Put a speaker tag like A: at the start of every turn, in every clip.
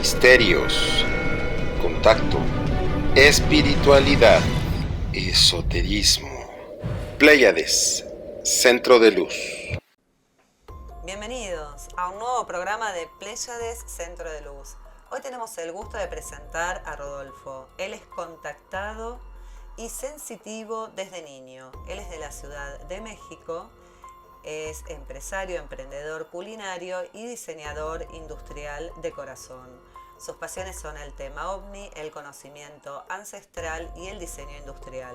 A: misterios, contacto, espiritualidad, esoterismo. Pléyades, centro de luz.
B: Bienvenidos a un nuevo programa de Pléyades, Centro de Luz. Hoy tenemos el gusto de presentar a Rodolfo. Él es contactado y sensitivo desde niño. Él es de la Ciudad de México, es empresario, emprendedor culinario y diseñador industrial de corazón. Sus pasiones son el tema ovni, el conocimiento ancestral y el diseño industrial.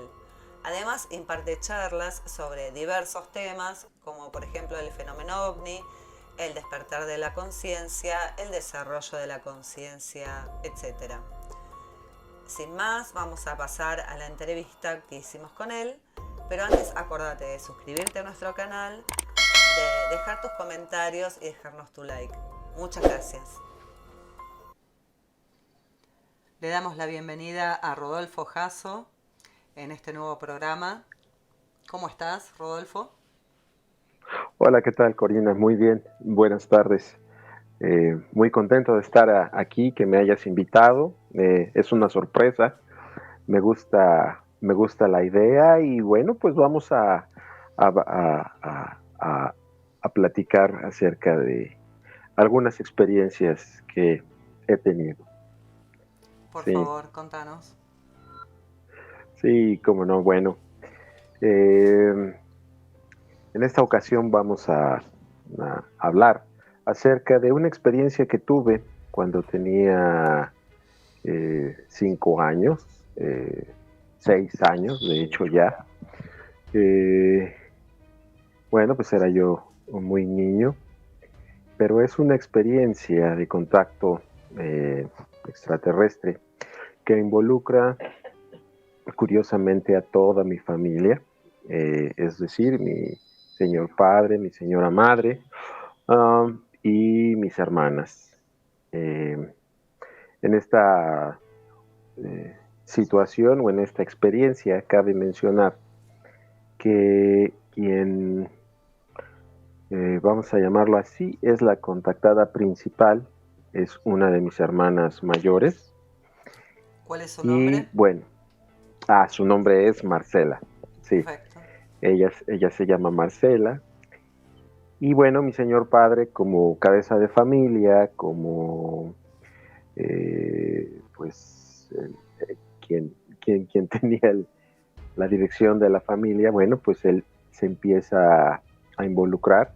B: Además, imparte charlas sobre diversos temas, como por ejemplo el fenómeno ovni, el despertar de la conciencia, el desarrollo de la conciencia, etc. Sin más, vamos a pasar a la entrevista que hicimos con él, pero antes acordate de suscribirte a nuestro canal, de dejar tus comentarios y dejarnos tu like. Muchas gracias. Le damos la bienvenida a Rodolfo Jasso en este nuevo programa. ¿Cómo estás, Rodolfo?
C: Hola, ¿qué tal, Corina? Muy bien, buenas tardes. Muy contento de estar aquí, que me hayas invitado. Es una sorpresa, me gusta la idea y bueno, pues vamos a platicar acerca de algunas experiencias que he tenido.
B: Por favor, contanos.
C: Sí, cómo no, bueno. En esta ocasión vamos a hablar acerca de una experiencia que tuve cuando tenía 5 años, 6 años, de hecho ya. Bueno, pues era yo muy niño, pero es una experiencia de contacto extraterrestre que involucra curiosamente a toda mi familia, es decir, mi señor padre, mi señora madre y mis hermanas. En esta situación o en esta experiencia cabe mencionar que quien, vamos a llamarlo así, es la contactada principal, es una de mis hermanas mayores.
B: ¿Cuál es su nombre?
C: Y bueno, su nombre es Marcela. Sí.
B: Perfecto.
C: Ella se llama Marcela. Y bueno, mi señor padre, como cabeza de familia, como quien tenía la dirección de la familia, bueno, pues él se empieza a involucrar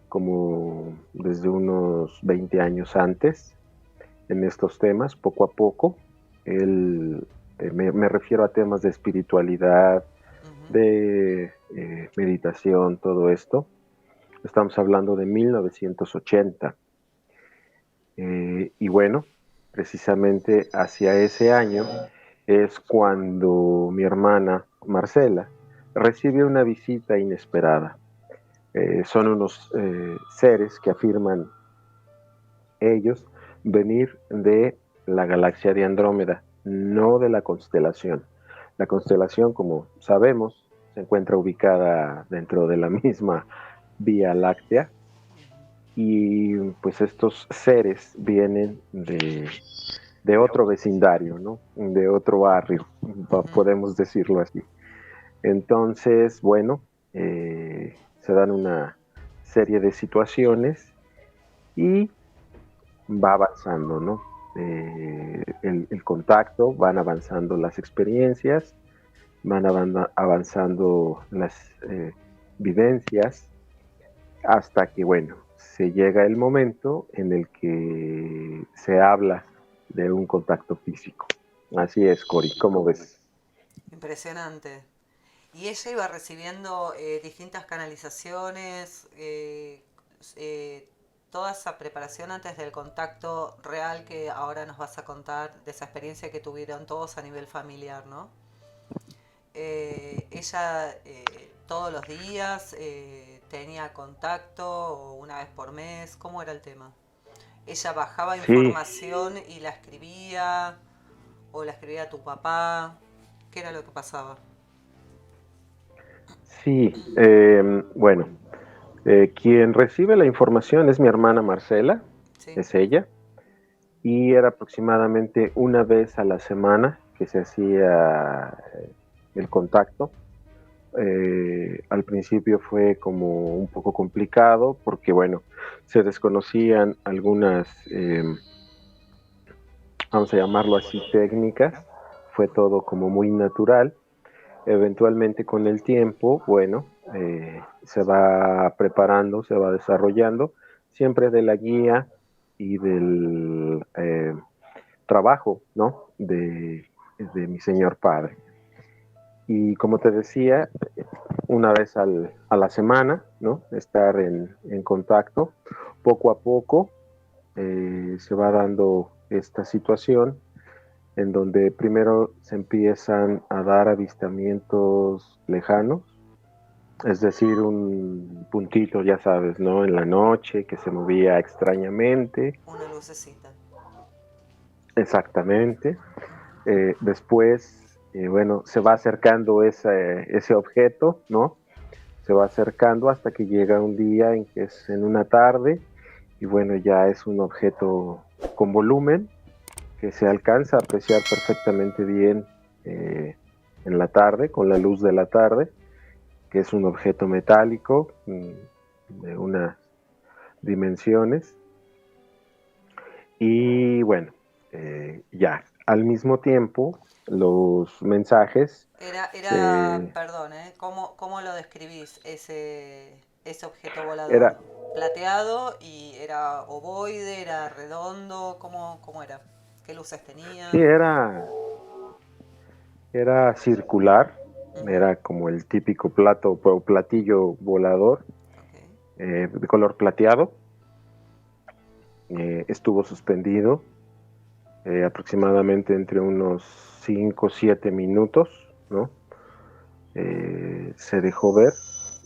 C: como desde unos 20 años antes en estos temas, poco a poco. Él, me refiero a temas de espiritualidad, de meditación, todo esto. Estamos hablando de 1980. Y bueno, precisamente hacia ese año es cuando mi hermana Marcela recibe una visita inesperada. Son unos seres que afirman ellos venir de la galaxia de Andrómeda, no de la constelación. La constelación, como sabemos, se encuentra ubicada dentro de la misma Vía Láctea y pues estos seres vienen de otro vecindario, ¿no? De otro barrio, podemos decirlo así. Entonces, bueno, se dan una serie de situaciones y va avanzando, ¿no? El contacto, van avanzando las experiencias, van avanzando las vivencias, hasta que, bueno, se llega el momento en el que se habla de un contacto físico. Así es, Cori, ¿cómo ves?
B: Impresionante. Y ella iba recibiendo distintas canalizaciones, toda esa preparación antes del contacto real que ahora nos vas a contar, de esa experiencia que tuvieron todos a nivel familiar, ¿no? Ella todos los días tenía contacto, o una vez por mes, ¿cómo era el tema? Ella bajaba información y la escribía, o la escribía a tu papá, ¿qué era lo que pasaba?
C: Sí, bueno, quien recibe la información es mi hermana Marcela,
B: Sí.
C: es ella, y era aproximadamente una vez a la semana que se hacía el contacto. Al principio fue como un poco complicado porque, bueno, se desconocían algunas, vamos a llamarlo así, técnicas. Fue todo como muy natural. Eventualmente con el tiempo, bueno, se va preparando, se va desarrollando, siempre de la guía y del trabajo, ¿no? De mi señor padre. Y como te decía, una vez a la semana, ¿no? Estar en contacto. Poco a poco se va dando esta situación en donde primero se empiezan a dar avistamientos lejanos, es decir, un puntito, ya sabes, ¿no? En la noche que se movía extrañamente.
B: Una lucecita.
C: Exactamente. Después, bueno, se va acercando ese objeto, ¿no? Se va acercando hasta que llega un día en que es en una tarde y bueno, ya es un objeto con volumen que se alcanza a apreciar perfectamente bien en la tarde, con la luz de la tarde, que es un objeto metálico de unas dimensiones. Y bueno, ya, al mismo tiempo, los mensajes...
B: Perdón, ¿cómo lo describís ese objeto volador?
C: Era,
B: ¿Plateado y era ovoide, era redondo? ¿Cómo era? ¿Qué luces tenía?
C: sí, era circular, era como el típico platillo volador,
B: Okay.
C: de color plateado. Estuvo suspendido aproximadamente entre unos 5 o 7 minutos, ¿no? Se dejó ver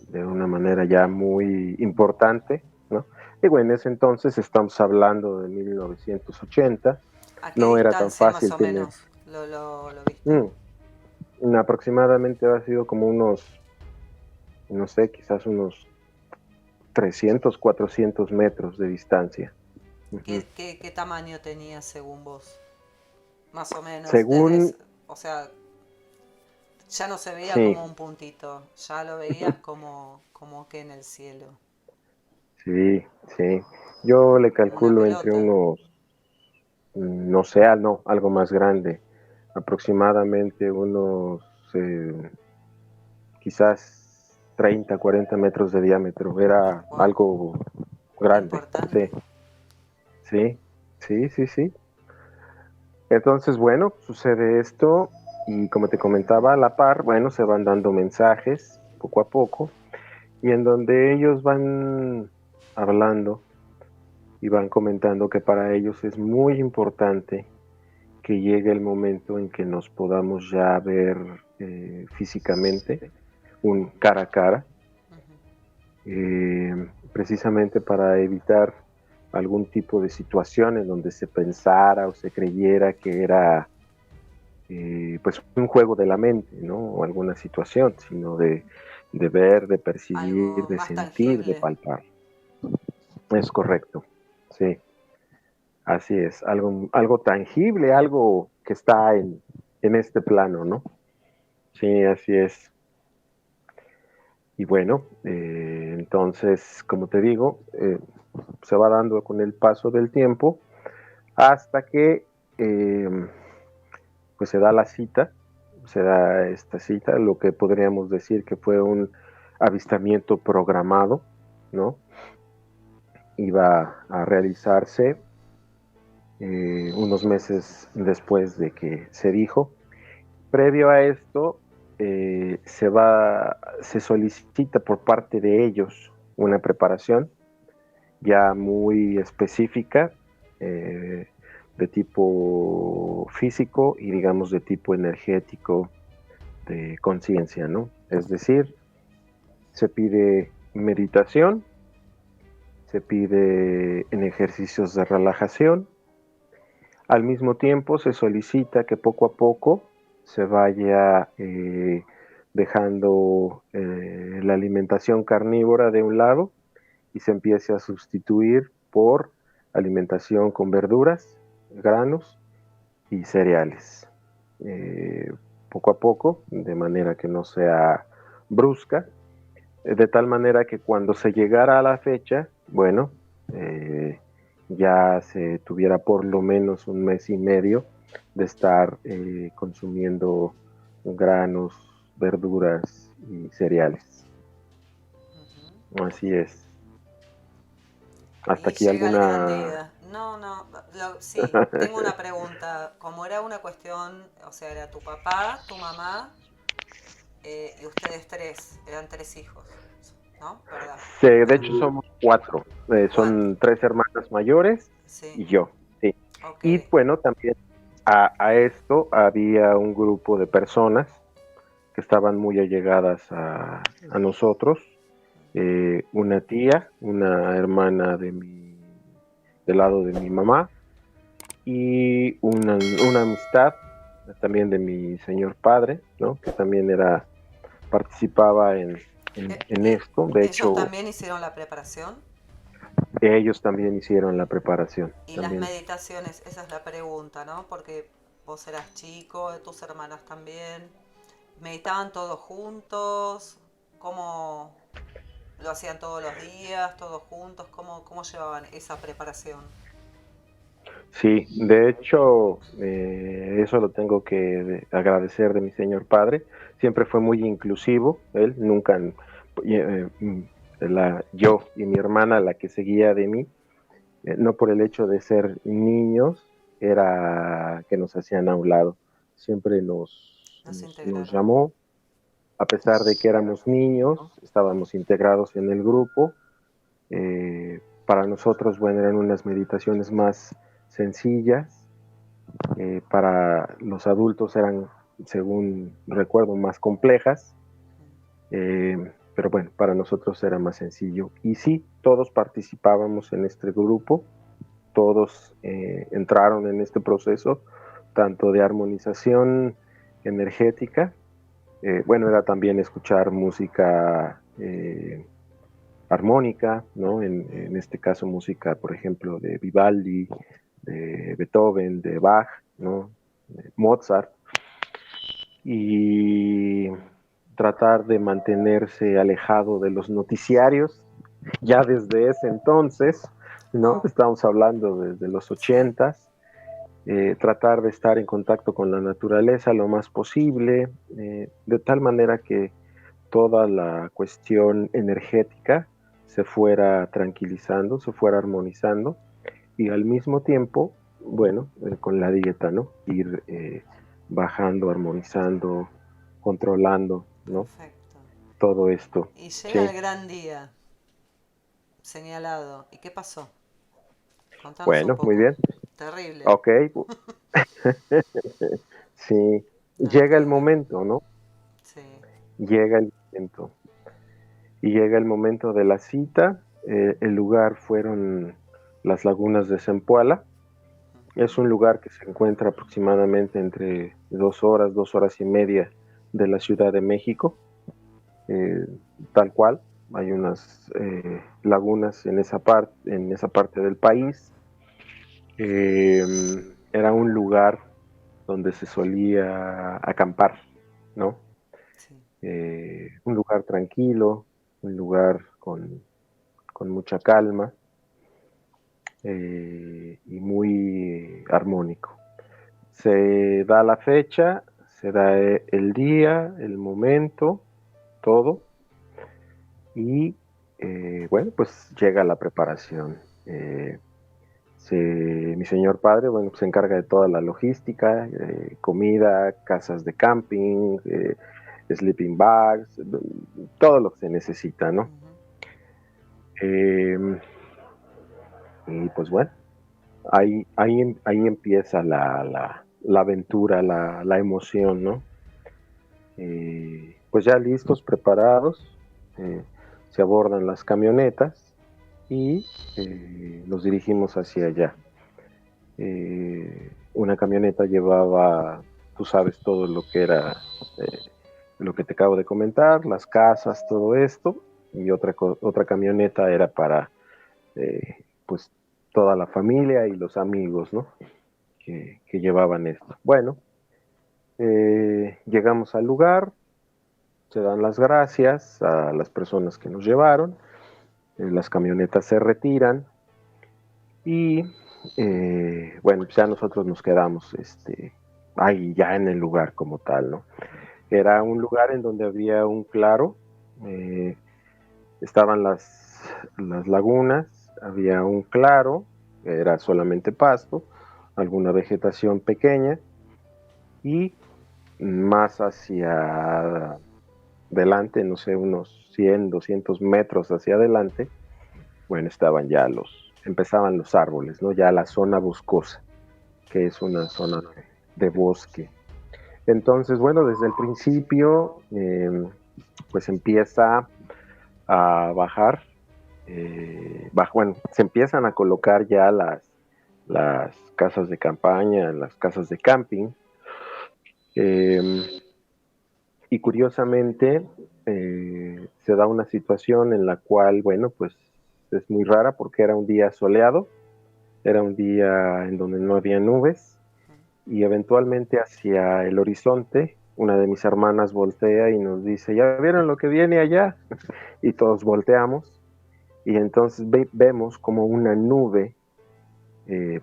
C: de una manera ya muy importante, ¿no? Digo, en ese entonces estamos hablando de 1980,
B: ¿A qué
C: no era tan
B: distancia más
C: fácil
B: o
C: tener...
B: menos lo viste?
C: Aproximadamente ha sido como unos, no sé, quizás unos 300, 400 metros de distancia. Uh-huh.
B: ¿Qué tamaño tenía según vos? Más o menos,
C: Según,
B: o sea, ya no se veía
C: sí,
B: como un puntito, ya lo veías como que en el cielo,
C: sí, sí. Yo le
B: como una
C: calculo entre
B: pelota.
C: unos, no sé, no, algo más grande, aproximadamente unos, quizás 30, 40 metros de diámetro. Era
B: Wow,
C: algo grande, sí,
B: importante.
C: sí, sí, sí, sí. Entonces, bueno, sucede esto y como te comentaba, a la par, bueno, se van dando mensajes poco a poco y en donde ellos van hablando y van comentando que para ellos es muy importante que llegue el momento en que nos podamos ya ver físicamente, un cara a cara, precisamente para evitar algún tipo de situación en donde se pensara o se creyera que era pues un juego de la mente, ¿no? O alguna situación, sino de ver, de percibir,
B: Algo
C: de
B: más
C: sentir, de
B: tangible.
C: palpar. Es correcto, sí, así es, algo tangible, algo que está en este plano, ¿no? Sí, así es. Y bueno, entonces, como te digo, se va dando con el paso del tiempo hasta que pues se da la cita, se da esta cita, lo que podríamos decir que fue un avistamiento programado, ¿no? Iba a realizarse unos meses después de que se dijo. Previo a esto, se solicita por parte de ellos una preparación ya muy específica, de tipo físico y digamos de tipo energético, de conciencia, ¿no? Es decir, se pide meditación, se pide en ejercicios de relajación, al mismo tiempo se solicita que poco a poco se vaya dejando la alimentación carnívora de un lado, y se empiece a sustituir por alimentación con verduras, granos y cereales. Poco a poco, de manera que no sea brusca, de tal manera que cuando se llegara a la fecha, bueno, ya se tuviera por lo menos un mes y medio de estar consumiendo granos, verduras y cereales. Así es. Hasta
B: Y
C: aquí
B: llega el gran
C: alguna...
B: día. No, sí, tengo una pregunta. Como era una cuestión, o sea, era tu papá, tu mamá y ustedes tres, eran tres hijos, ¿no? ¿Verdad?
C: De hecho somos cuatro.
B: Cuatro,
C: Son tres hermanas mayores
B: sí,
C: y yo. Sí.
B: ok.
C: Y bueno, también a esto había un grupo de personas que estaban muy allegadas a nosotros. Una tía, una hermana del lado de mi mamá y una amistad también de mi señor padre, ¿no? Que también participaba en
B: ¿Y
C: esto. De
B: ellos
C: hecho,
B: también hicieron la preparación?
C: ellos también hicieron la preparación.
B: Y las
C: También.
B: meditaciones, esa es la pregunta, ¿no? Porque vos eras chico, tus hermanas también. ¿Meditaban todos juntos? ¿Cómo lo hacían todos los días, todos juntos? ¿Cómo llevaban esa preparación?
C: Sí, de hecho, eso lo tengo que agradecer de mi señor padre. Siempre fue muy inclusivo. Él nunca, yo y mi hermana, la que seguía de mí, no por el hecho de ser niños, era que nos hacían a un lado. Siempre
B: Nos
C: nos
B: integraron.
C: llamó, a pesar de que éramos niños, estábamos integrados en el grupo. Para nosotros, bueno, eran unas meditaciones más sencillas. Para los adultos eran, según recuerdo, más complejas. Pero bueno, para nosotros era más sencillo. Y sí, todos participábamos en este grupo, todos entraron en este proceso, tanto de armonización energética, bueno, era también escuchar música armónica, ¿no? En este caso música, por ejemplo, de Vivaldi, de Beethoven, de Bach, ¿no? De Mozart, y tratar de mantenerse alejado de los noticiarios, ya desde ese entonces, ¿no?
B: Oh,
C: Estamos hablando desde los
B: sí.
C: 80s, tratar de estar en contacto con la naturaleza lo más posible, de tal manera que toda la cuestión energética se fuera tranquilizando, se fuera armonizando y al mismo tiempo, bueno, con la dieta, ¿no? Ir bajando, armonizando, controlando, ¿no?
B: Perfecto.
C: Todo esto.
B: Y llega el
C: Sí,
B: gran día señalado. ¿Y qué pasó? Contanos un
C: bueno, muy
B: poco.
C: bien.
B: Terrible.
C: Ok, sí, llega el
B: Terrible.
C: momento, ¿no?
B: Sí.
C: Llega el momento. Y llega el momento de la cita. El lugar fueron las lagunas de Zempoala. Es un lugar que se encuentra aproximadamente entre 2 horas y media de la Ciudad de México. Eh, Tal cual, hay unas lagunas en esa parte del país. Eh, Era un lugar donde se solía acampar, ¿no?
B: Sí.
C: Un lugar tranquilo, un lugar con mucha calma y muy armónico. Se da la fecha, se da el día, el momento, todo, y bueno, pues llega la preparación. Mi señor padre, bueno, pues se encarga de toda la logística, comida, casas de camping, sleeping bags, todo lo que se necesita, ¿no?
B: Ujú.
C: Eh, y pues bueno, ahí empieza la aventura, la emoción, ¿no? Pues ya listos, preparados, se abordan las camionetas y nos dirigimos hacia allá. Una camioneta llevaba, tú sabes, todo lo que era, lo que te acabo de comentar, las casas, todo esto, y otra camioneta era para, pues, toda la familia y los amigos, ¿no? que llevaban esto. Bueno, llegamos al lugar, se dan las gracias a las personas que nos llevaron, las camionetas se retiran y bueno, ya nosotros nos quedamos ahí ya en el lugar como tal, ¿no? Era un lugar en donde había un claro, estaban las lagunas, había un claro, era solamente pasto, alguna vegetación pequeña y más hacia adelante, no sé, unos 100, 200 metros hacia adelante, bueno, empezaban los árboles, ¿no? Ya la zona boscosa, que es una zona de bosque. Entonces, bueno, desde el principio, pues empieza a bajar, bueno, se empiezan a colocar ya las casas de campaña, las casas de camping, y curiosamente se da una situación en la cual, bueno, pues es muy rara porque era un día soleado, era un día en donde no había nubes y eventualmente hacia el horizonte una de mis hermanas voltea y nos dice, ¿ya vieron lo que viene allá? Y todos volteamos y entonces vemos como una nube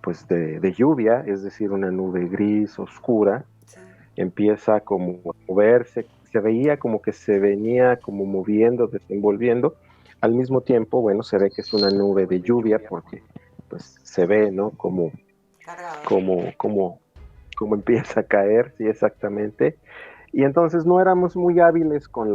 C: pues de lluvia, es decir, una nube gris, oscura, sí, empieza como a moverse, se veía como que se venía como moviendo, desenvolviendo, al mismo tiempo, bueno, se ve que es una nube de lluvia porque pues se ve, ¿no? Como empieza a caer, sí, exactamente. Y entonces no éramos muy hábiles con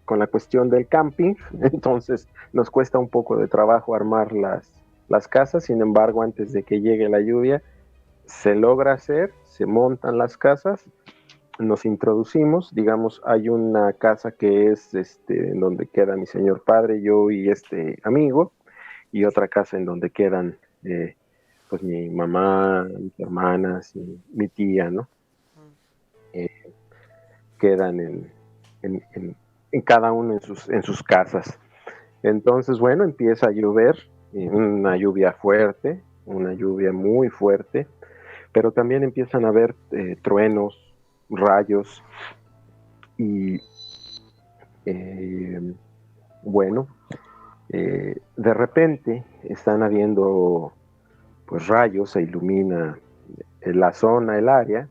C: con la cuestión del camping, entonces nos cuesta un poco de trabajo armar las casas, sin embargo, antes de que llegue la lluvia, se logra hacer, se montan las casas, nos introducimos, digamos, hay una casa que es en donde queda mi señor padre, yo y este amigo, y otra casa en donde quedan pues mi mamá, mis hermanas y mi tía, ¿no? Quedan en cada uno en sus casas. Entonces, bueno, empieza a llover, una lluvia fuerte, una lluvia muy fuerte, pero también empiezan a haber truenos, rayos y bueno, de repente están habiendo pues rayos, se ilumina la zona, el área,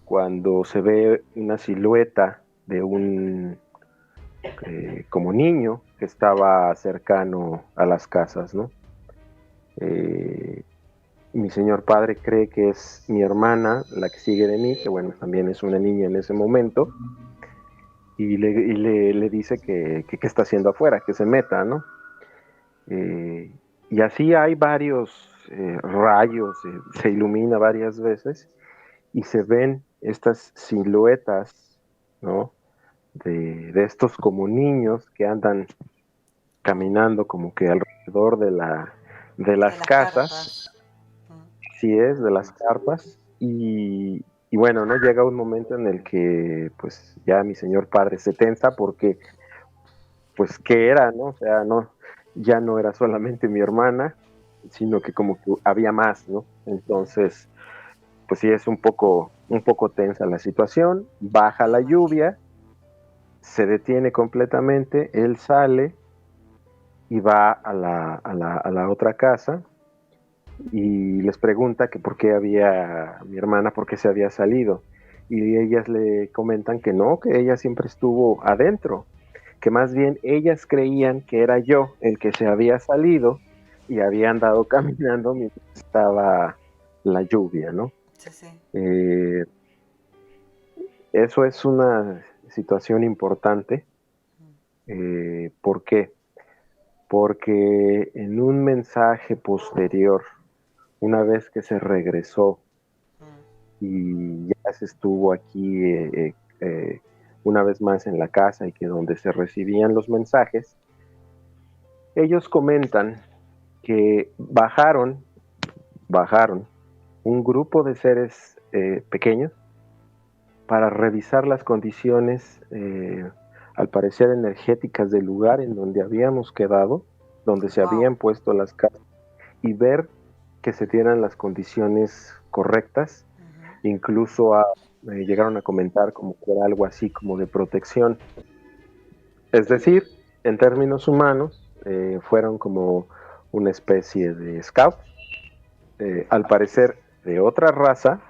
C: cuando se ve una silueta de un como niño que estaba cercano a las casas, ¿no? Mi señor padre cree que es mi hermana, la que sigue de mí, que bueno, también es una niña en ese momento, y le dice que está haciendo afuera, que se meta, ¿no? Y así hay varios rayos, se ilumina varias veces, y se ven estas siluetas, ¿no? De estos como niños que andan caminando como que alrededor de las casas, sí es, de las carpas, y bueno, ¿no? Llega un momento en el que pues ya mi señor padre se tensa porque pues ¿qué era, no? O sea, no, ya no era solamente mi hermana, sino que como que había más, ¿no? Entonces, pues sí es un poco tensa la situación, baja la lluvia, se detiene completamente, él sale y va a la otra casa y les pregunta que por qué mi hermana, por qué se había salido. Y ellas le comentan que no, que ella siempre estuvo adentro, que más bien ellas creían que era yo el que se había salido y había andado caminando mientras estaba la lluvia, ¿no?
B: Sí, sí.
C: Eso es una situación importante. ¿Por qué? Porque en un mensaje posterior, una vez que se regresó y ya se estuvo aquí una vez más en la casa y que donde se recibían los mensajes, ellos comentan que bajaron un grupo de seres pequeños para revisar las condiciones al parecer energéticas del lugar en donde habíamos quedado, donde se habían puesto las casas, y ver que se dieran las condiciones correctas. Incluso llegaron a comentar como que era algo así como de protección. Es decir, en términos humanos, fueron como una especie de scouts, al parecer de otra raza,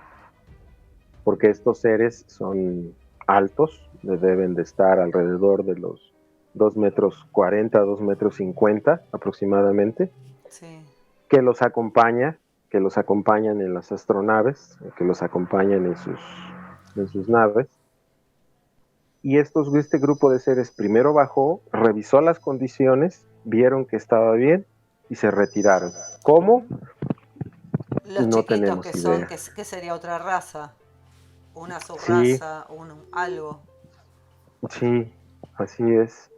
C: porque estos seres son altos, deben de estar alrededor de los 2,40 m, 2,50 m aproximadamente,
B: Sí.
C: que los acompañan en las astronaves, que los acompañan en sus naves. Y este grupo de seres primero bajó, revisó las condiciones, vieron que estaba bien y se retiraron. ¿Cómo?
B: Los
C: No
B: chiquitos que
C: tenemos
B: son,
C: idea.
B: ¿qué sería otra raza? Una
C: Sí,
B: subraza, algo.
C: sí, así es,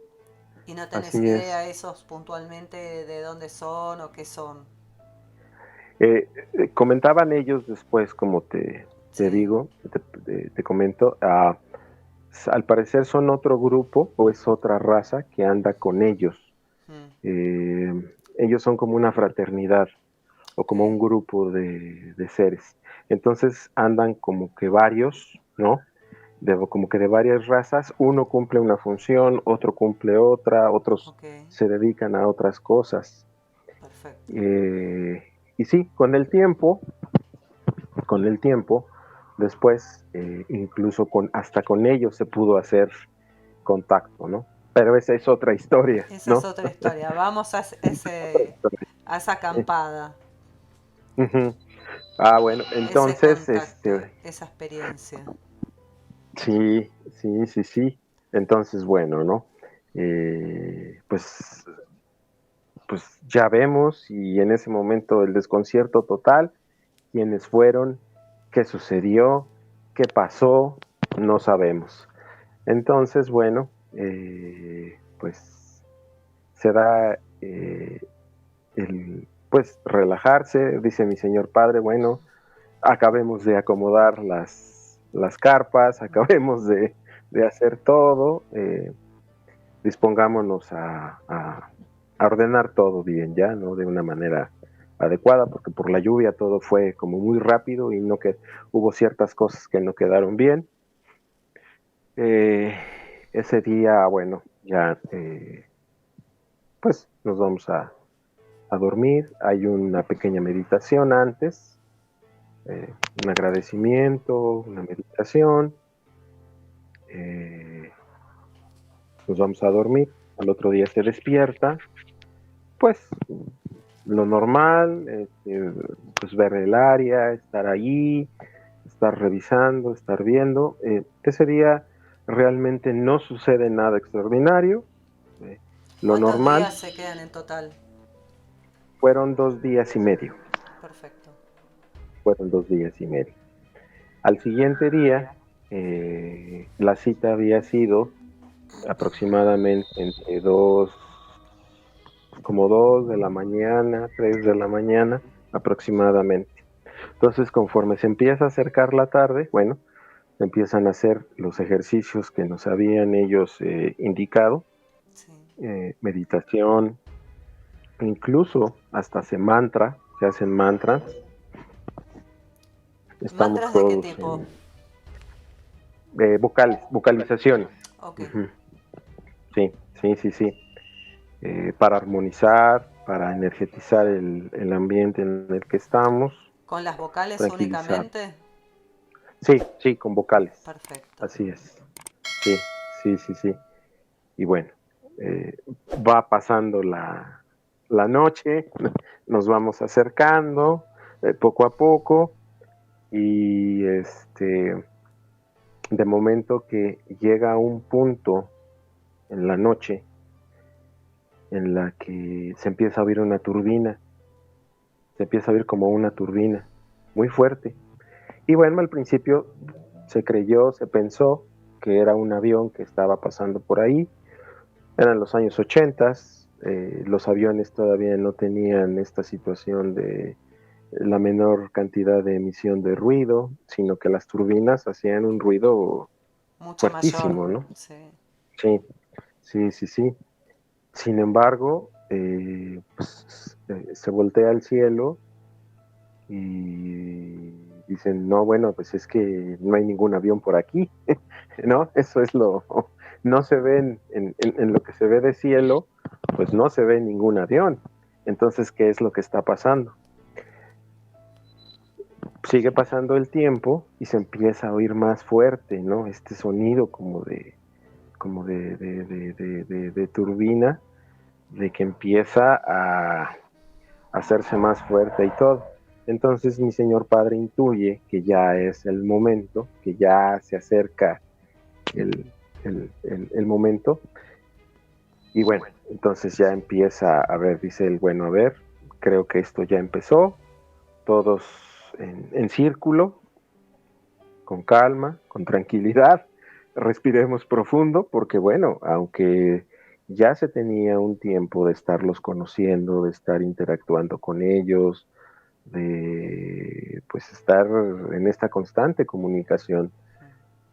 B: Y no tenés
C: así es.
B: idea esos puntualmente de dónde son o qué son.
C: Comentaban ellos después, como te
B: Sí.
C: digo, te comento, al parecer son otro grupo o es otra raza que anda con ellos. Ellos son como una fraternidad o como un
B: Okay.
C: grupo de seres. Entonces andan como que varios, ¿no? Como que de varias razas, uno cumple una función, otro cumple otra, otros
B: Okay.
C: se dedican a otras cosas.
B: Perfecto.
C: Y sí, con el tiempo, después incluso hasta con ellos se pudo hacer contacto, ¿no? Pero esa es otra historia,
B: Esa es
C: ¿no?
B: otra historia. Vamos
C: Otra historia.
B: a esa acampada,
C: Uh-huh. Bueno,
B: ese
C: entonces,
B: contacto, esa experiencia.
C: sí, sí, sí, sí. Entonces, bueno, ¿no? Pues ya vemos y en ese momento el desconcierto total, quiénes fueron, qué sucedió, qué pasó, no sabemos. Entonces, bueno, pues se da pues relajarse, dice mi señor padre, bueno, acabemos de acomodar las carpas, acabemos de hacer todo, dispongámonos a ordenar todo bien ya, ¿no? De una manera adecuada, porque por la lluvia todo fue como muy rápido y no que hubo ciertas cosas que no quedaron bien. Ese día, bueno, ya pues nos vamos a dormir. Hay una pequeña meditación antes, un agradecimiento, una meditación. Eh, Nos vamos a dormir. Al otro día se despierta, pues lo normal, pues ver el área, estar ahí, estar revisando, estar viendo. Ese día realmente no sucede nada extraordinario. Lo
B: ¿Cuántos
C: normal
B: días se quedan en total?
C: fueron 2 días y medio.
B: Perfecto.
C: Fueron 2 días y medio. Al siguiente día, la cita había sido aproximadamente entre como 2 de la mañana, 3 de la mañana aproximadamente. Entonces, conforme se empieza a acercar la tarde, bueno, se empiezan a hacer los ejercicios que nos habían ellos indicado,
B: Sí.
C: meditación, incluso hasta se hacen mantras. Estamos
B: ¿Mantras de qué
C: todos
B: tipo?
C: vocalizaciones.
B: Ok.
C: Uh-huh. Sí, sí, sí, sí. Para armonizar, para energetizar el ambiente en el que estamos,
B: ¿Con las vocales
C: tranquilizar.
B: únicamente?
C: Sí, sí, con vocales.
B: Perfecto.
C: Así es. Sí, sí, sí, sí. Y bueno, eh, va pasando la noche, nos vamos acercando poco a poco y de momento que llega un punto en la noche en la que se empieza a oír una turbina, se empieza a oír como una turbina muy fuerte. Y bueno, al principio se pensó que era un avión que estaba pasando por ahí. Eran los años 80, los aviones todavía no tenían esta situación de la menor cantidad de emisión de ruido, sino que las turbinas hacían un ruido
B: Mucho mayor.
C: fuertísimo, ¿no?
B: Sí.
C: Sí, sí, sí, sí. Sin embargo, pues, se voltea al cielo y dicen, no, bueno, pues es que no hay ningún avión por aquí, ¿no? Eso es no se ve en lo que se ve de cielo, pues no se ve ningún avión. Entonces, ¿qué es lo que está pasando? Sigue pasando el tiempo y se empieza a oír más fuerte, ¿no? Este sonido como de turbina, de que empieza a hacerse más fuerte y todo. Entonces mi señor padre intuye que ya es el momento, que ya se acerca el momento, y bueno, entonces ya empieza a ver, dice él, bueno, a ver, creo que esto ya empezó, todos en círculo, con calma, con tranquilidad, respiremos profundo, porque bueno, aunque ya se tenía un tiempo de estarlos conociendo, de estar interactuando con ellos, de pues estar en esta constante comunicación,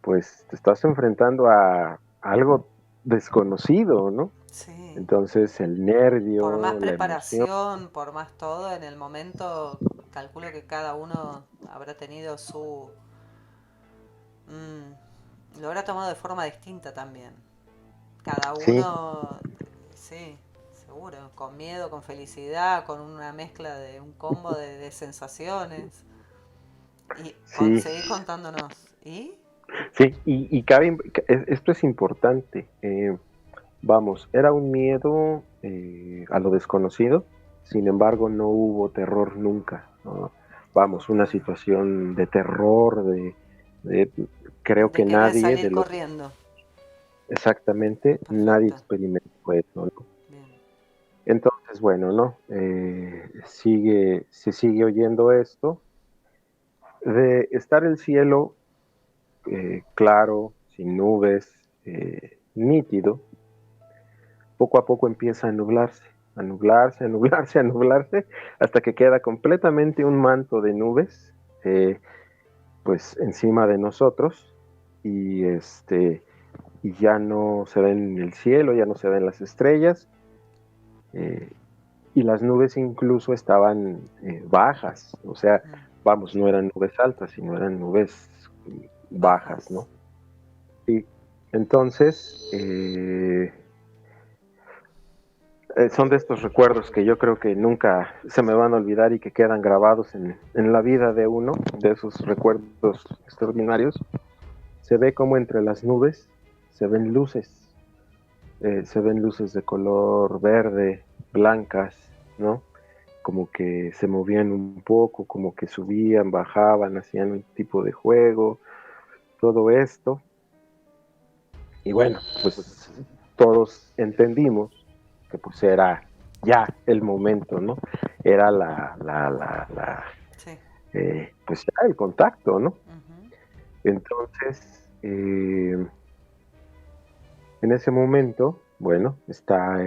C: pues te estás enfrentando a algo desconocido, ¿no?
B: Sí.
C: Entonces el
B: Por más
C: nervio, la emoción.
B: preparación, por más todo, en el momento calculo que cada uno habrá tenido su... lo habrá tomado de forma distinta también. Cada
C: Sí,
B: uno, sí, seguro, con miedo, con felicidad, con una mezcla de un combo de sensaciones. Y
C: sí,
B: seguí contándonos. ¿Y?
C: sí, y cabe, esto es importante. Vamos, era un miedo a lo desconocido, sin embargo no hubo terror nunca, ¿no? Vamos,
B: Ok.
C: una situación de terror, de creo
B: De
C: que
B: querer
C: nadie
B: salir
C: de los
B: corriendo.
C: exactamente, nadie
B: Perfecto.
C: experimentó eso, ¿no?
B: Bien.
C: Entonces, bueno, ¿no? Se sigue oyendo esto, de estar el cielo claro, sin nubes, nítido, poco a poco empieza a nublarse, a nublarse, a nublarse, a nublarse, hasta que queda completamente un manto de nubes, pues encima de nosotros, y y ya no se ven el cielo, ya no se ven las estrellas, eh, y las nubes incluso estaban bajas, o sea, vamos, no eran nubes altas, sino eran nubes bajas,
B: Bajas.
C: ¿no? Sí. Entonces, son de estos recuerdos que yo creo que nunca se me van a olvidar y que quedan grabados en la vida de uno, de esos recuerdos extraordinarios. Se ve como entre las nubes se ven luces de color verde, blancas, ¿no? Como que se movían un poco, como que subían, bajaban, hacían un tipo de juego, todo esto. Y bueno, pues todos entendimos que pues era ya el momento, ¿no? Era
B: Sí.
C: pues ya el contacto, ¿no?
B: Ujú.
C: Entonces, en ese momento, bueno, está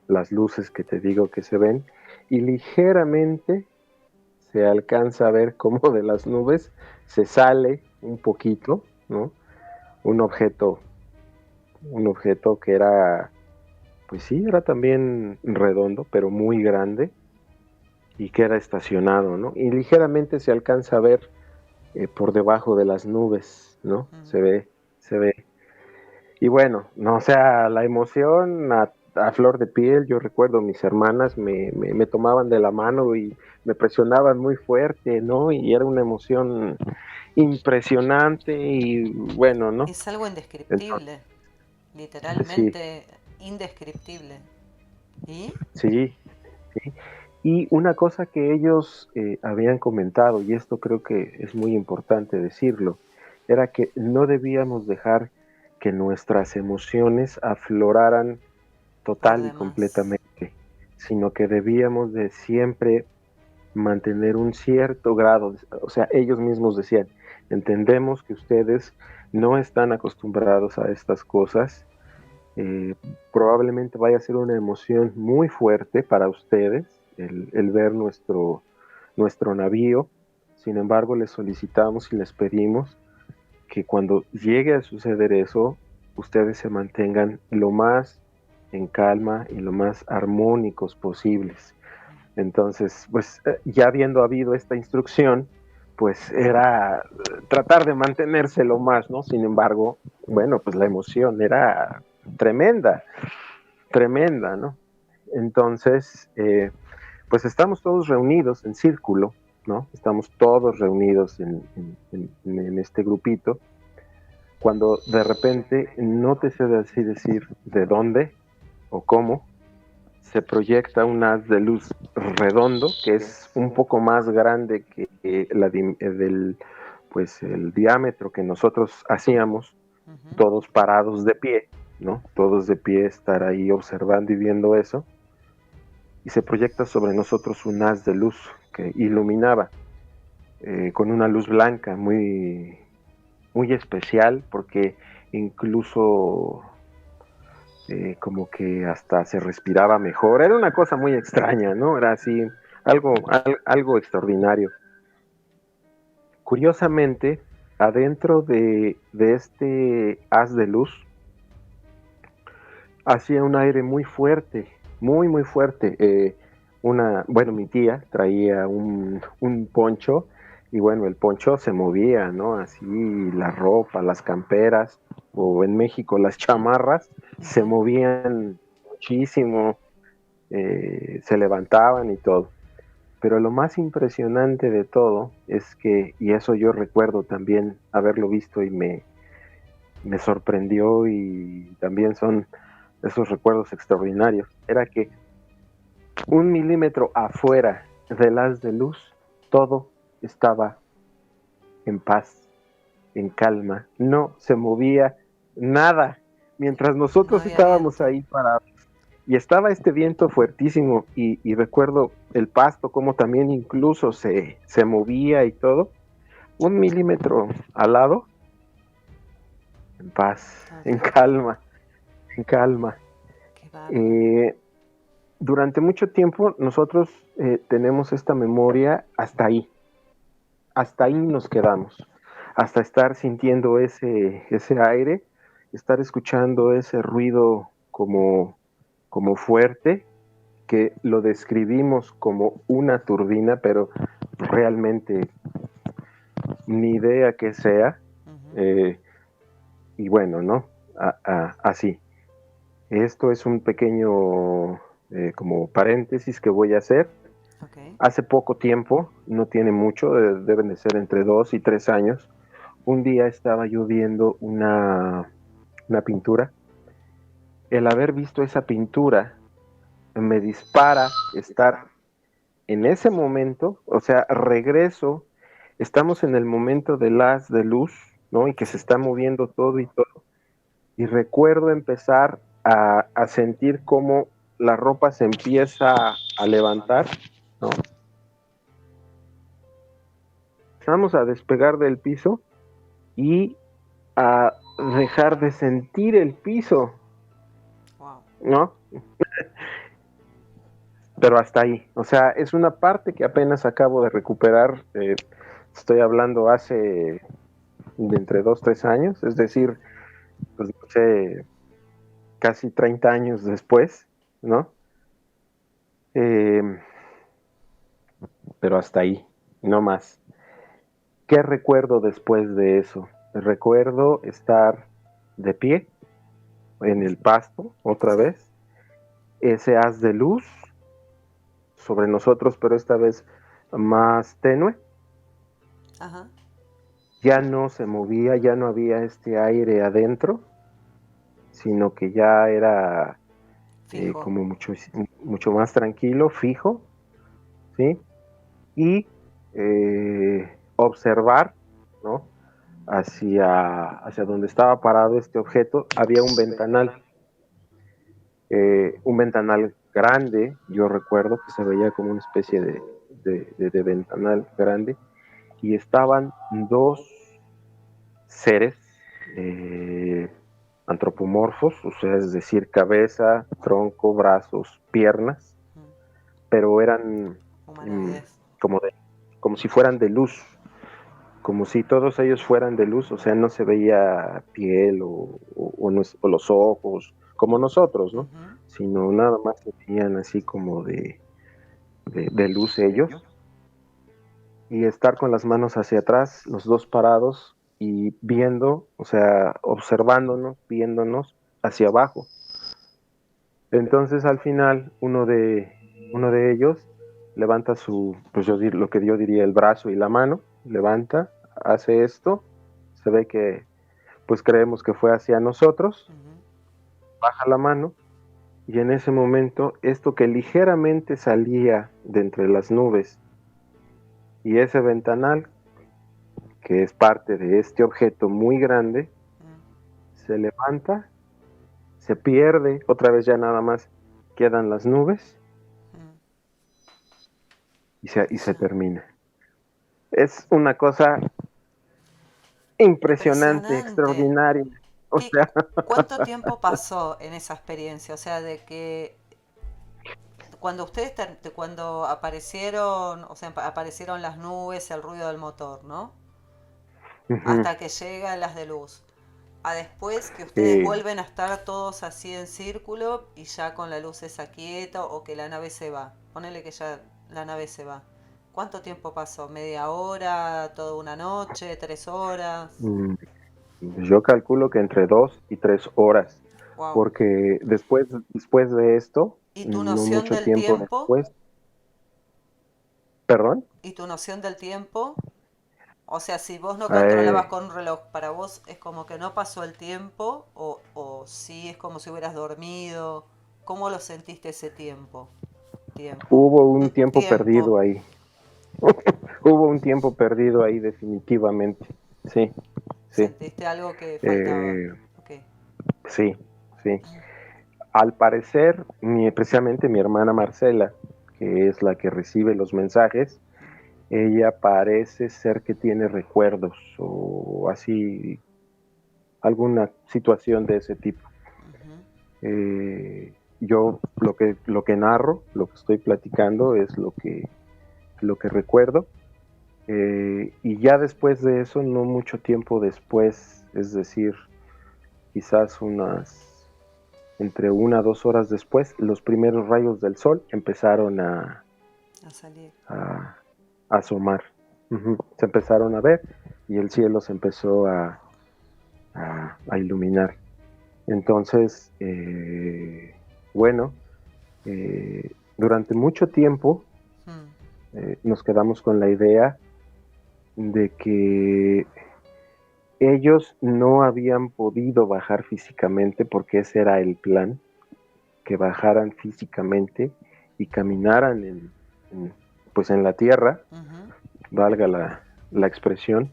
C: las luces que te digo que se ven y ligeramente se alcanza a ver cómo de las nubes se sale un poquito, ¿no? Un objeto, un objeto que era, pues sí, era también redondo, pero muy grande y queda estacionado, ¿no? Y ligeramente se alcanza a ver por debajo de las nubes, ¿no? Se ve. Y bueno, no, o sea, la emoción a flor de piel, yo recuerdo mis hermanas me tomaban de la mano y me presionaban muy fuerte, ¿no? Y era una emoción impresionante y bueno, ¿no?
B: Es algo
C: Entonces,
B: indescriptible.
C: sí,
B: Literalmente indescriptible. ¿Y?
C: sí, sí. Y una cosa que ellos habían comentado, y esto creo que es muy importante decirlo, era que no debíamos dejar que nuestras emociones afloraran
B: Por
C: total y
B: demás.
C: completamente, sino que debíamos de siempre mantener un cierto grado, o sea, ellos mismos decían, entendemos que ustedes no están acostumbrados a estas cosas, eh, probablemente vaya a ser una emoción muy fuerte para ustedes el ver nuestro navío. Sin embargo, les solicitamos y les pedimos que cuando llegue a suceder eso, ustedes se mantengan lo más en calma y lo más armónicos posibles. Entonces, pues ya habiendo habido esta instrucción, pues era tratar de mantenerse lo más, ¿no? Sin embargo, bueno, pues la emoción era tremenda, tremenda, ¿no? Entonces, pues estamos todos reunidos en círculo, ¿no? Estamos todos reunidos en este grupito, cuando de repente, no te sé así decir de dónde o cómo, se proyecta un haz de luz redondo que es un poco más grande que pues el diámetro que nosotros hacíamos, todos parados de pie, ¿no? Todos de pie, estar ahí observando y viendo eso, y se proyecta sobre nosotros un haz de luz que iluminaba con una luz blanca muy, muy especial, porque incluso como que hasta se respiraba mejor. Era una cosa muy extraña, ¿no? Era así, algo extraordinario. Curiosamente, adentro de este haz de luz, hacía un aire muy fuerte, muy, muy fuerte. Bueno, mi tía traía un poncho, y bueno, el poncho se movía, ¿no? Así la ropa, las camperas, o en México las chamarras, se movían muchísimo, se levantaban y todo. Pero lo más impresionante de todo es que, y eso yo recuerdo también haberlo visto y me sorprendió, y también son esos recuerdos extraordinarios, era que 1 milímetro afuera del haz de luz, todo estaba en paz, en calma, no se movía nada, mientras nosotros estábamos ahí parados. Y estaba este viento fuertísimo, y recuerdo el pasto como también incluso se movía y todo. 1 milímetro al lado, en paz, en calma, en calma. Durante mucho tiempo nosotros tenemos esta memoria hasta ahí nos quedamos, hasta estar sintiendo ese aire, estar escuchando ese ruido como fuerte, que lo describimos como una turbina, pero realmente ni idea que sea. Y bueno, ¿no? Así. Esto es un pequeño como paréntesis que voy a hacer. Hace poco tiempo, no tiene mucho, deben de ser entre 2 y 3 años, un día estaba yo viendo una pintura. El haber visto esa pintura me dispara estar en ese momento, o sea, regreso, estamos en el momento del haz de luz, ¿no? Y que se está moviendo todo y todo. Y recuerdo empezar a sentir cómo la ropa se empieza a levantar, ¿no? Empezamos a despegar del piso y a dejar de sentir el piso, ¿no? Pero hasta ahí, o sea, es una parte que apenas acabo de recuperar. Estoy hablando hace de entre 2, 3 años, es decir, pues no sé, casi 30 años después, ¿no? Pero hasta ahí, no más. ¿Qué recuerdo después de eso? Recuerdo estar de pie en el pasto otra vez, ese haz de luz sobre nosotros, pero esta vez más tenue.
B: Ajá.
C: Ya no se movía, ya no había este aire adentro, sino que ya era como mucho más tranquilo, fijo, ¿sí? Y observar, ¿no? Hacia donde estaba parado este objeto, había un ventanal grande. Yo recuerdo que se veía como una especie de ventanal grande, y estaban 2 seres antropomorfos, o sea, es decir, cabeza, tronco, brazos, piernas, pero eran como si fueran de luz, como si todos ellos fueran de luz, o sea, no se veía piel o los ojos, como nosotros, ¿no? Sino nada más se veían así como de de luz ellos, y estar con las manos hacia atrás, los dos parados y viendo, o sea, observándonos, viéndonos hacia abajo. Entonces al final uno de ellos levanta pues lo que yo diría el brazo y la mano, levanta, hace esto, se ve que pues creemos que fue hacia nosotros, baja la mano y en ese momento esto que ligeramente salía de entre las nubes y ese ventanal, que es parte de este objeto muy grande, se levanta, se pierde, otra vez ya nada más quedan las nubes y se termina. Es una cosa impresionante, extraordinaria. O sea,
B: ¿cuánto tiempo pasó en esa experiencia? O sea, de que cuando ustedes cuando aparecieron, o sea, aparecieron las nubes, el ruido del motor, ¿no? Hasta que llegan las de luz. A después que ustedes vuelven a estar todos así en círculo y ya con la luz esa quieta o que la nave se va. Ponele que ya la nave se va. ¿Cuánto tiempo pasó? ¿Media hora? ¿Toda una noche? ¿3 horas?
C: Yo calculo que entre 2 y 3 horas. Wow. Porque después de esto,
B: ¿y tu
C: no
B: noción
C: mucho
B: del
C: tiempo después. ¿Perdón?
B: ¿Y tu noción del tiempo? O sea, si vos no controlabas con un reloj, ¿para vos es como que no pasó el tiempo? ¿O sí es como si hubieras dormido? ¿Cómo lo sentiste ese tiempo?
C: Hubo un tiempo perdido ahí. Hubo un tiempo perdido ahí definitivamente. Sí, sí.
B: ¿Sentiste algo que faltaba? Okay.
C: Sí, sí. Al parecer, precisamente mi hermana Marcela, que es la que recibe los mensajes, ella parece ser que tiene recuerdos o así, alguna situación de ese tipo. Yo lo que narro, lo que estoy platicando es lo que recuerdo. Y ya después de eso, no mucho tiempo después, es decir, quizás entre 1 a 2 horas después, los primeros rayos del sol empezaron a salir, a asomar. Se empezaron a ver y el cielo se empezó a iluminar. Entonces, durante mucho tiempo nos quedamos con la idea de que ellos no habían podido bajar físicamente porque ese era el plan, que bajaran físicamente y caminaran en la tierra, valga la expresión.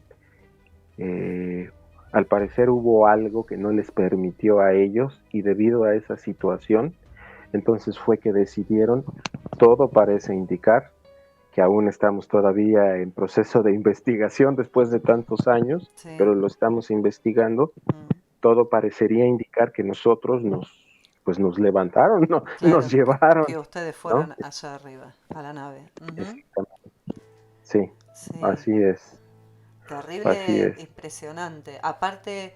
C: Al parecer hubo algo que no les permitió a ellos y debido a esa situación, entonces fue que decidieron, todo parece indicar, que aún estamos todavía en proceso de investigación después de tantos años, sí, pero lo estamos investigando. Todo parecería indicar que nosotros nos levantaron, ¿no? Claro, nos llevaron.
B: Que ustedes fueron, ¿no?, allá arriba, a la nave.
C: Sí, sí, así es.
B: Terrible, así es. Impresionante. Aparte,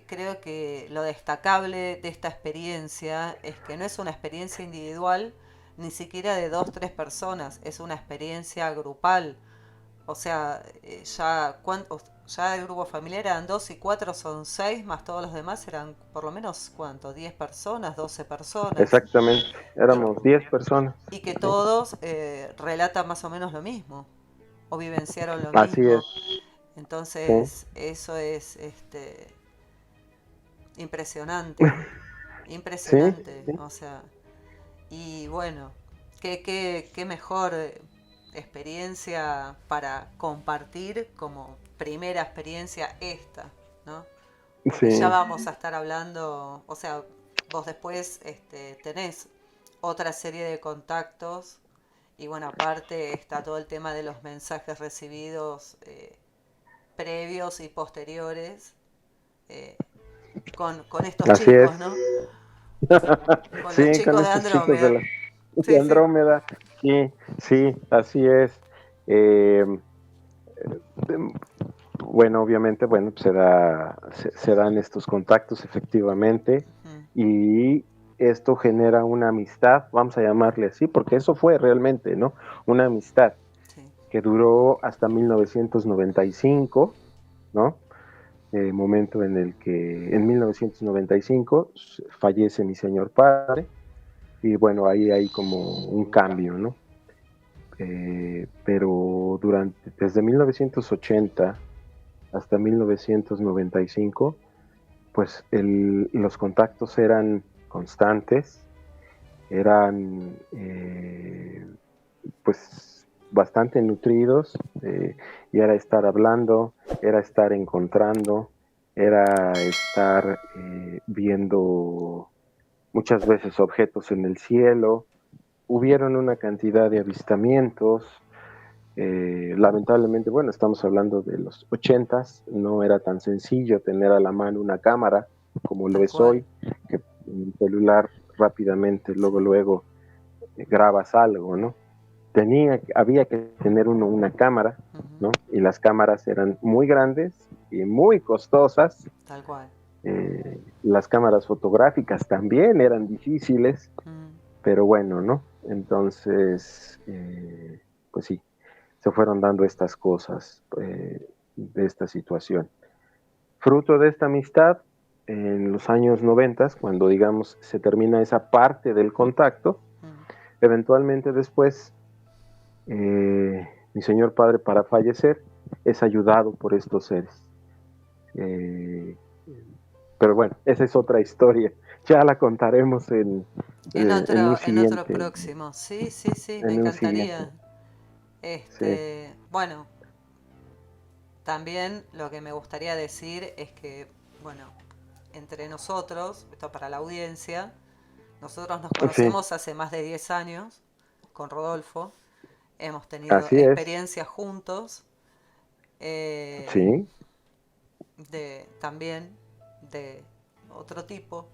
B: creo que lo destacable de esta experiencia es que no es una experiencia individual, ni siquiera de 2, 3 personas, es una experiencia grupal. O sea, ya el grupo familiar eran 2 y 4 son 6, más todos los demás eran por lo menos, ¿cuánto? 10 personas, 12 personas.
C: Exactamente, éramos 10 personas.
B: Y que todos relatan más o menos lo mismo, o vivenciaron lo mismo.
C: Así es.
B: Entonces, sí, eso es impresionante. Impresionante, sí, sí. O sea, y bueno, qué mejor experiencia para compartir como primera experiencia esta, ¿no? Porque sí, ya vamos a estar hablando, o sea, vos después tenés otra serie de contactos y bueno, aparte está todo el tema de los mensajes recibidos previos y posteriores con estos así chicos, es. ¿No? Con sí, los chicos con de Andrómeda.
C: De Andrómeda, sí, sí, así es. Bueno, obviamente, se dan estos contactos efectivamente y esto genera una amistad, vamos a llamarle así, porque eso fue realmente, ¿no? Una amistad
B: Sí.
C: que duró hasta 1995, ¿no? Momento en el que en 1995 fallece mi señor padre y bueno, ahí hay como un cambio, ¿no? Pero desde 1980 hasta 1995, pues los contactos eran constantes, eran pues bastante nutridos, y era estar hablando, era estar encontrando, era estar viendo muchas veces objetos en el cielo. Hubieron una cantidad de avistamientos. Lamentablemente, bueno, estamos hablando de los 80s, no era tan sencillo tener a la mano una cámara como lo
B: Tal
C: es
B: cual.
C: hoy, que en el celular rápidamente, luego grabas algo, ¿no? Había que tener una cámara, ¿no? Y las cámaras eran muy grandes y muy costosas.
B: Tal cual.
C: Las cámaras fotográficas también eran difíciles, pero bueno, ¿no? Entonces, pues sí, se fueron dando estas cosas, de esta situación. Fruto de esta amistad, en los años 90, cuando digamos se termina esa parte del contacto, eventualmente después, mi señor padre, para fallecer, es ayudado por estos seres. Pero bueno, esa es otra historia. Ya la contaremos en un
B: En otro
C: siguiente.
B: próximo. Sí, sí, sí, me
C: En un siguiente.
B: encantaría.
C: Sí.
B: Bueno, también lo que me gustaría decir es que, bueno, entre nosotros, esto para la audiencia, nosotros nos
C: Sí,
B: conocemos hace más de 10 años con Rodolfo, hemos tenido
C: así es.
B: experiencias juntos,
C: Sí,
B: también de otro tipo,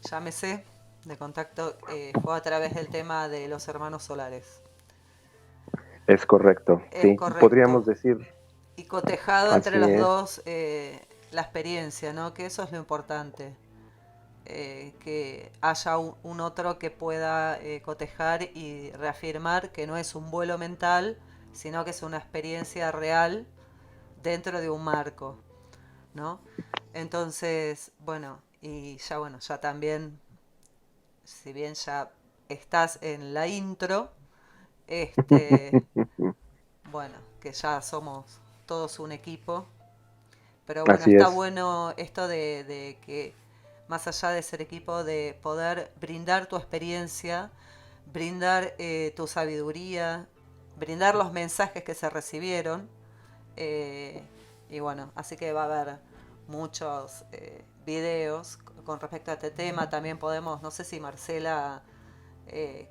B: llámese, de contacto, fue a través del tema de los hermanos solares.
C: es correcto.
B: Es
C: Sí,
B: correcto.
C: podríamos decir,
B: Y cotejado entre
C: así
B: los
C: es.
B: dos, la experiencia, ¿no? Que eso es lo importante. Que haya un otro que pueda cotejar y reafirmar que no es un vuelo mental, sino que es una experiencia real dentro de un marco, ¿no? Entonces, bueno, y ya bueno, ya también, si bien ya estás en la intro, bueno, que ya somos todos un equipo, pero bueno,
C: Así
B: está
C: es.
B: bueno esto de que más allá de ser equipo, de poder brindar tu experiencia, brindar tu sabiduría, brindar los mensajes que se recibieron. Y bueno, así que va a haber muchos videos con respecto a este tema. También podemos, no sé si Marcela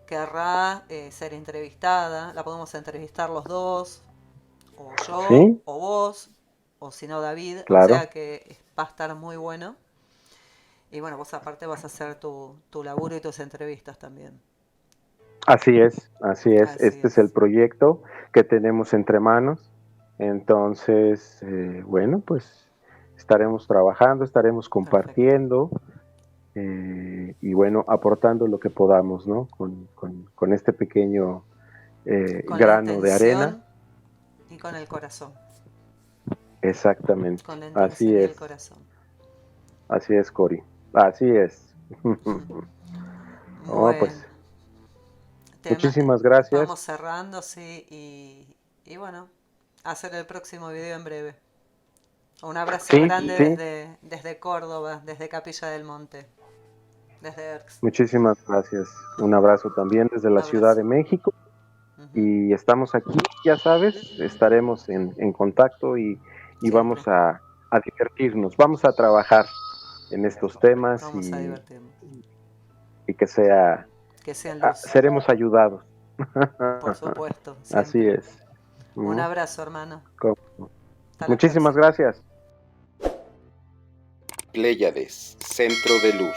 B: querrá ser entrevistada, la podemos entrevistar los dos, o yo,
C: Sí,
B: o vos, o si no David, o
C: claro.
B: sea que va a estar muy bueno. Y bueno, vos aparte vas a hacer tu laburo y tus entrevistas también.
C: Así es, así es.
B: Así
C: Este es el
B: es.
C: proyecto que tenemos entre manos. Entonces, bueno, pues estaremos trabajando, estaremos
B: Perfecto.
C: compartiendo, y bueno, aportando lo que podamos, ¿no? Con este pequeño
B: Con la
C: grano de arena.
B: intención y con el corazón.
C: Exactamente.
B: Con la intención y el corazón.
C: Así es, Cori. Así es. Oh,
B: Bueno,
C: pues, muchísimas gracias.
B: vamos cerrando, sí, y bueno, hacer el próximo video en breve. Un abrazo
C: Sí,
B: grande
C: sí,
B: desde Córdoba, desde Capilla del Monte, desde ERX.
C: muchísimas gracias. Un abrazo también desde
B: Un
C: la Ciudad
B: abrazo.
C: de México.
B: Ujú.
C: Y estamos aquí, ya sabes, estaremos en contacto y
B: Siempre.
C: vamos a divertirnos, vamos a trabajar en estos temas
B: Vamos a divertirnos.
C: y que sea,
B: Que sean luz.
C: seremos ayudados.
B: Por supuesto,
C: Así
B: siempre.
C: es.
B: Un
C: ¿Mm?
B: abrazo, hermano. Hasta la
C: Muchísimas
B: próxima.
C: gracias.
A: Pléyades, centro de luz.